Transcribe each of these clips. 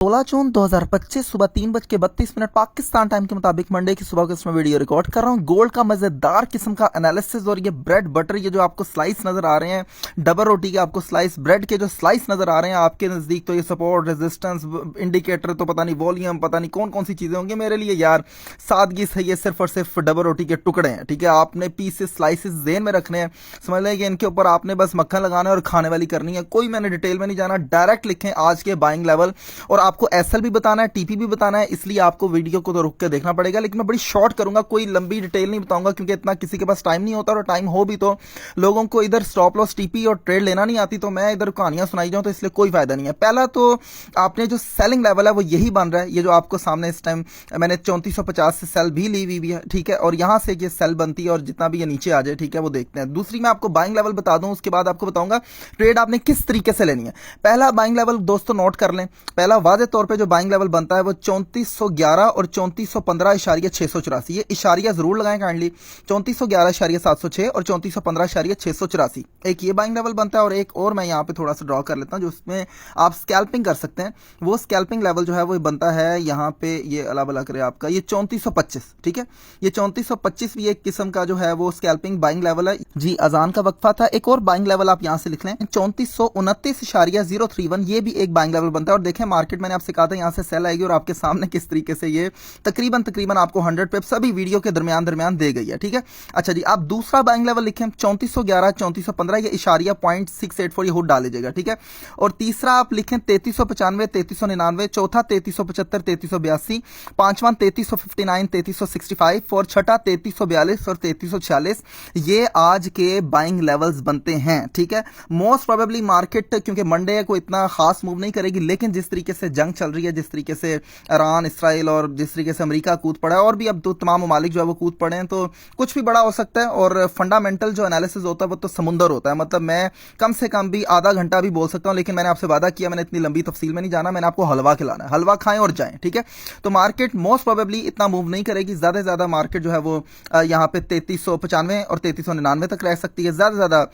16 जून 2025 सुबह 3:32 पाकिस्तान टाइम के मुताबिक मंडे की सुबह को इसमें वीडियो रिकॉर्ड कर रहा हूँ। गोल्ड का मजेदार किस्म का एनालिसिस और ये ब्रेड बटर, ये जो आपको स्लाइस नजर आ रहे हैं, डबल रोटी के आपको स्लाइस, ब्रेड के जो स्लाइस नजर आ रहे हैं आपके नजदीक, तो ये सपोर्ट, रेजिस्टेंस, इंडिकेटर, तो पता नहीं वॉल्यूम, पता नहीं कौन कौन सी चीजें होंगी। मेरे लिए यार सादगी से ये सिर्फ और सिर्फ डबल रोटी के टुकड़े हैं। ठीक है, आपने पीसेस स्लाइसिस जेन में रखने हैं, समझ लें कि इनके ऊपर आपने बस मक्खन लगाना है और खाने वाली करनी है। कोई मैंने डिटेल में नहीं जाना, डायरेक्ट लिखें आज के बाइंग लेवल, और आपको एसएल भी बताना है, टीपी भी बताना है, इसलिए आपको वीडियो को तो रुक के देखना पड़ेगा। लेकिन मैं बड़ी शॉर्ट करूंगा, कोई लंबी डिटेल नहीं बताऊंगा क्योंकि इतना किसी के पास टाइम नहीं होता, और टाइम हो भी तो लोगों को इधर स्टॉप लॉस, टीपी और ट्रेड लेना नहीं आती, तो मैं इधर कहानियां सुनाई जाऊं तो इसलिए कोई फायदा नहीं है। पहला तो आपने जो सेलिंग लेवल है वो यही बन रहा है, ये जो आपको सामने इस टाइम मैंने 3450 से सेल भी ली हुई है। ठीक है, और यहां से ये सेल बनती है और जितना भी ये नीचे आ जाए, ठीक है, वो देखते हैं। दूसरी मैं आपको बाइंग लेवल बता दूं, उसके बाद आपको बताऊंगा ट्रेड आपने किस तरीके से लेनी है। पहला बाइंग लेवल दोस्तों नोट कर लें, पहला वादे तौर पर जो बाइंग लेवल बनता है वो 3411 और 3415.684, ये इशारिया जरूर लगाएं काइंडली, 3411.706 और 3415.684, एक ये बाइंग लेवल बनता है। और एक और मैं यहां पे थोड़ा सा ड्रॉ कर लेता हूं जो उसमें आप स्कैल्पिंग कर सकते हैं, वो स्कैल्पिंग लेवल जो है वो बनता है यहां पे, ये अला बला करे आपका, ये 3425। ठीक है, ये 3425 भी एक किस्म का जो है वो स्कैल्पिंग बाइंग लेवल है जी। अजान का वक्फा था, एक और बाइंग लेवल आप यहां से लिख लें 3429.031, ये भी एक बाइंग लेवल बनता है। और देखें मार्केट मैंने आपसे कहा था यहां से सेल आएगी और आपके सामने किस तरीके से ये तकरीबन आपको 100 पे सभी वीडियो के दरमियान दे गई है। ठीक है, अच्छा जी, आप दूसरा बाइंग लेवल लिखें 3411 3415, ये इशारिया 0.684 ये हुड डाल लीजिएगा। ठीक है, और तीसरा आप लिखें 3395 3399, चौथा 3375 3382, पांचवा 3359 3365 और छठा 3342 और 3346, ये आज के बाइंग लेवल्स बनते हैं। ठीक है, मोस्ट प्रोबेबली मार्केट क्योंकि मंडे है कोई इतना खास मूव नहीं करेगी, लेकिन जिस तरीके से जंग चल रही है, जिस तरीके से ईरान, इसराइल और जिस तरीके से अमेरिका कूद पड़ा है, और भी अब तो तमाम ममालिक जो है वो कूद पड़े हैं, तो कुछ भी बड़ा हो सकता है। और फंडामेंटल जो एनालिसिस होता है वो तो समुंदर होता है, मतलब मैं कम से कम भी आधा घंटा भी बोल सकता हूं, लेकिन मैंने आपसे वादा किया, मैंने इतनी लंबी तफसील में नहीं जाना, मैंने आपको हलवा खिलाना है, हलवा खाएं और जाएं। ठीक है, तो मार्केट मोस्ट प्रोबेबली इतना मूव नहीं करेगी, ज्यादा से ज्यादा मार्केट जो है वो यहाँ पे 3395 और 3399 तक रह सकती है, ज्यादा से ज्यादा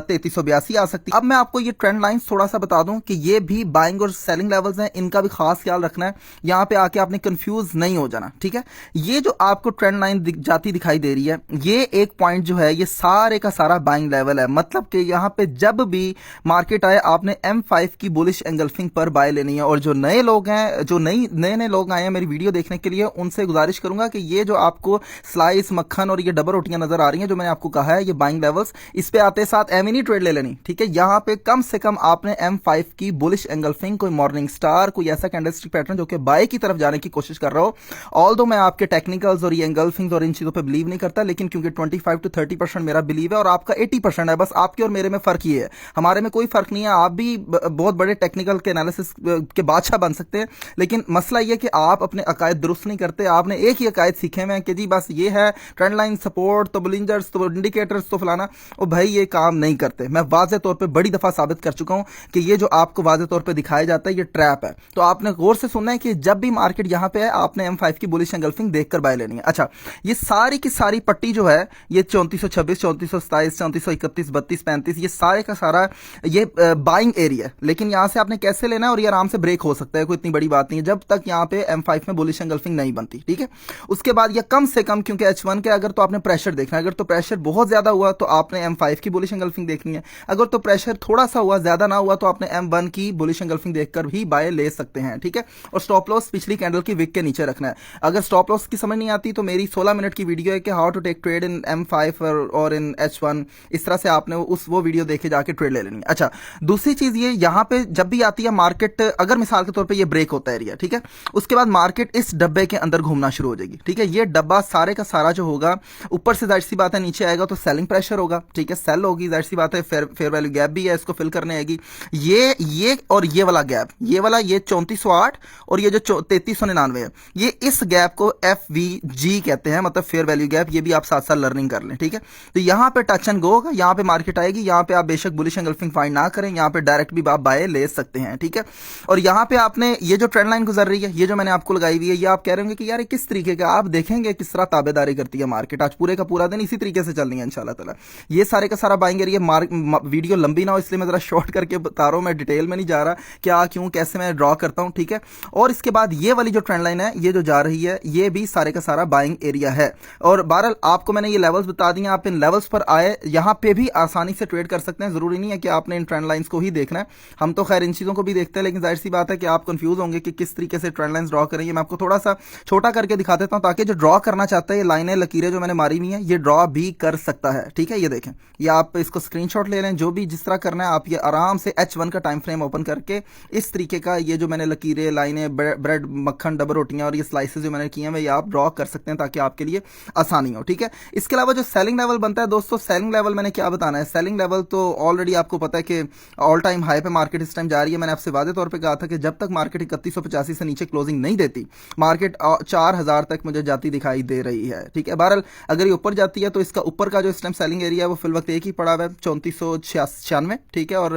3382 आ सकती है। अब मैं आपको ये ट्रेंड लाइन थोड़ा सा बता दूं कि ये भी बाइंग और सेलिंग लेवल्स हैं, इनका भी खास ख्याल रखना है, यहां पे आके आपने कंफ्यूज नहीं हो जाना। ठीक है, ये जो आपको ट्रेंड लाइन जाती दिखाई दे रही है, ये एक पॉइंट जो है ये सारे का सारा बाइंग लेवल है, मतलब कि यहां पे जब भी मार्केट आए आपने M5 की बुलिश एंगल्फिंग पर बाय लेनी है। और जो नए लोग हैं, जो नए लोग आए हैं मेरी वीडियो देखने के लिए, उनसे गुजारिश करूंगा कि ये जो आपको स्लाइस, मक्खन और ये डबल रोटियां नजर आ रही हैं, जो मैंने आपको कहा है ये बाइंग लेवल्स, इस पे आते साथ एमिनी ट्रेड ले लेनी। ठीक है, यहां पे कम से कम आपने M5 की बुलिश एंगल्फिंग, कोई मॉर्निंग स्टार, कोई ऐसा कैंडलस्टिक पैटर्न जो कि बाय की तरफ जाने की कोशिश कर रहा हो। ऑल दो मैं आपके टेक्निकल्स और ये एंगल्फिंग्स और इन चीजों पे बिलीव नहीं करता, लेकिन क्योंकि 25 to 30% मेरा बिलीव है और आपका 80% है, बस आपके और मेरे में फर्क ही है, हमारे में कोई फर्क नहीं है। आप भी बहुत बड़े टेक्निकल के एनालिसिस के बादशाह बन सकते हैं, लेकिन मसला यह कि आप अपने अकायद दुरुस्त नहीं करते। आपने एक ही अकायद सीखे हुए हैं कि जी बस ये है ट्रेंड लाइन, सपोर्ट, तो बुलिंजर्स, तो इंडिकेटर्स, तो फलाना, और भाई ये काम नहीं करते। मैं वाज़ेह तौर पे बड़ी दफा साबित कर चुका हूं कि ये जो आपको वाज़ेह तौर पे दिखाया जाता है ये ट्रैप है। तो आपने गौर से सुनना है कि जब भी मार्केट यहां पे है आपने M5 की बुलिश एंगल्फिंग देखकर बाय लेनी है। अच्छा, ये सारी की सारी पट्टी जो है ये 3426, 3427, 3431, 32, 35, ये सारे का सारा ये बाइंग एरिया है। लेकिन यहां से आपने कैसे लेना है, और ये आराम से ब्रेक हो सकता है, कोई इतनी बड़ी बात नहीं है जब तक यहां पे M5 में बुलिश एंगल्फिंग नहीं बनती। ठीक है, उसके बाद ये कम से कम, क्योंकि H1 के अगर तो आपने प्रेशर देखना है, अगर तो प्रेशर बहुत ज्यादा हुआ तो आपने M5 की बुलिश एंगल्फिंग देखनी है, अगर तो प्रेशर थोड़ा सा हुआ, ज्यादा ना हुआ, तो आपने M1 की बुलिश एंगल्फिंग देखकर भी बाय ले सकते हैं। ठीक है, और स्टॉप लॉस पिछली कैंडल की विक के नीचे रखना है। अगर स्टॉप लॉस की समझ नहीं आती तो मेरी 16 मिनट की वीडियो है कि how to take trade in M5 और इन H1, इस तरह से आपने वो वीडियो देखे जाके ट्रेड ले लेनी। अच्छा, दूसरी चीज ये, यहां पे जब भी आती है मार्केट, अगर मिसाल के तौर पे ये ब्रेक होता है एरिया, ठीक है, उसके बाद मार्केट इस डब्बे के अंदर घूमना शुरू हो जाएगी। ठीक है, ये डब्बा सारे का सारा जो होगा, ऊपर से जाहिर सी बात है नीचे आएगा तो सेलिंग प्रेशर होगा। ठीक है, सेल होगी, जाहिर सी बात है, फेयर वैल्यू गैप भी है, इसको फिल करने आएगी। ये और ये वाला गैप, ये वाला, ये 3408 और ये जो 3399 है, ये इस गैप को FVG कहते हैं, मतलब फेयर वैल्यू गैप। ये भी आप साथ साथ लर्निंग कर लें। ठीक है, तो यहां पे टच एंड गो होगा, यहां पे मार्केट आएगी, यहां पे आप बेशक बुलिश एंगल्फिंग फाइंड ना करें, यहां पे डायरेक्ट भी आप बाय ले सकते हैं। ठीक है, और यहां पे आपने ये जो ट्रेंड लाइन गुजर रही है, ये जो मैंने आपको लगाई हुई है, ये आप कह रहे होंगे कि यार किस तरीके का, आप देखेंगे किस तरह ताबेदारी करती है मार्केट। आज पूरे का पूरा दिन इसी तरीके से चलनी है इंशाल्लाह ताला। ये सारे का सारा बाइंग एरिया, वीडियो लंबी ना हो इसलिए मैं जरा शॉर्ट करके बता रहा हूं, मैं डिटेल में नहीं जा रहा क्या क्यों कैसे मैं ड्रॉ ड्रॉ करता हूं, ठीक है। और इसके बाद ये वाली जो ट्रेंड लाइन है, ये जो जा रही है, ये भी सारे का सारा बाइंग एरिया है। और बहरहाल आपको मैंने ये लेवल्स बता दिए, आप इन लेवल्स पर आए, यहां पे भी आसानी से ट्रेड कर सकते हैं। जरूरी नहीं है कि आपने इन ट्रेंड लाइंस को ही देखना है, हम तो खैर इन चीजों को भी देखते हैं, लेकिन जाहिर सी बात है कि आप कंफ्यूज होंगे कि किस तरीके से ट्रेंड लाइंस ड्रॉ करेंगे। मैं आपको थोड़ा सा छोटा करके दिखा देता हूं, ताकि जो ड्रॉ करना चाहता है, ये लाइनें लकीरें जो मैंने मारी हुई है, ये ड्रॉ भी कर सकता है, ठीक है। ये देखें, ये आप इसको स्क्रीनशॉट ले लें, जो भी जिस तरह करना है आप ये आराम से H1 का टाइम फ्रेम ओपन करके इस तरीके का ये जो मैंने लकीरें, लाइनें, ब्रेड, मक्खन, डबल रोटियां और ये स्लाइसेस जो मैंने किए हैं, ये आप ड्रॉ कर सकते हैं ताकि आपके लिए आसानी हो, ठीक है। इसके अलावा जो सेलिंग लेवल बनता है दोस्तों, सेलिंग लेवल मैंने क्या बताना है, सेलिंग लेवल तो ऑलरेडी आपको पता है कि ऑल टाइम हाई पे मार्केट इस टाइम जा रही है। मैंने आपसे वादे तौर पे कहा था कि जब तक मार्केट 3185 से नीचे क्लोजिंग नहीं देती, मार्केट 4000 तक मुझे जाती दिखाई दे रही है, ठीक है। बहरहाल अगर ये ऊपर जाती है तो इसका ऊपर का जो इस टाइम सेलिंग एरिया है वो फिल वक्त एक ही पड़ा हुआ है, 3496, ठीक है। और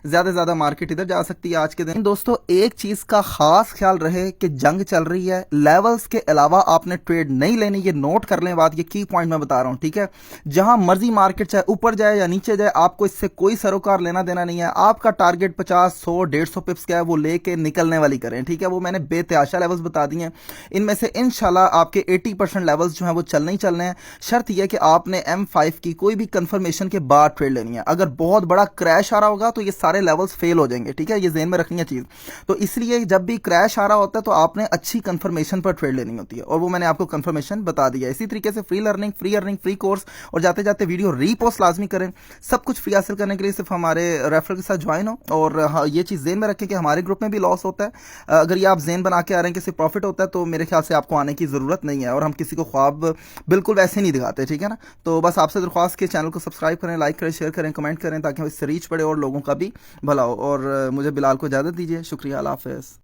ज्यादा से ज्यादा मार्केट इधर जा सकती है आज के दिन। दोस्तों एक चीज का खास ख्याल रहे कि जंग चल रही है, लेवल्स के अलावा आपने ट्रेड नहीं लेनी, ये नोट कर लें बात, ये की पॉइंट मैं बता रहा हूं, ठीक है। जहां मर्जी मार्केट चाहे ऊपर जाए या नीचे जाए, आपको इससे कोई सरोकार लेना देना नहीं है। आपका टारगेट 50, 100, 150 पिप्स क्या है वो लेके निकलने वाली करें, ठीक है। वो मैंने बेतहाशा लेवल्स बता दिए हैं, इनमें से इंशाल्लाह आपके 80% लेवल्स जो हैं वो चलने ही चलने हैं। शर्त यह कि आपने M5 की कोई भी कंफर्मेशन के बाद ट्रेड लेनी है। अगर बहुत बड़ा क्रैश आ रहा होगा तो ये सारे लेवल्स फेल हो जाएंगे, ठीक है। ये ज़हन में रखनी है चीज़। तो इसलिए जब भी क्रैश आ रहा होता है तो आपने अच्छी कंफर्मेशन पर ट्रेड लेनी होती है, और वो मैंने आपको कंफर्मेशन बता दिया। इसी तरीके से free learning, free earning, free course, और जाते जाते वीडियो रीपोस्ट लाजमी करें। सब कुछ फ्री हासिल करने के लिए सिर्फ हमारे रेफरल के साथ ज्वाइन हो। और हाँ, ये चीज़ ज़हन में रखें कि हमारे ग्रुप में भी लॉस होता है। अगर ये आप ज़हन बना के आ रहे हैं कि सिर्फ प्रॉफिट होता है, तो मेरे ख्याल से आपको आने की ज़रूरत नहीं है। और हम किसी को ख्वाब बिल्कुल वैसे नहीं दिखाते, ठीक है ना। तो बस आपसे दरख्वास्त के चैनल को सब्सक्राइब करें, लाइक करें, शेयर करें, कमेंट करें, ताकि इससे रीच पड़े और लोगों का भी भला हो। और मुझे बिलाल को इजाज़त दीजिए। शुक्रिया, अल्लाह हाफ़िज़।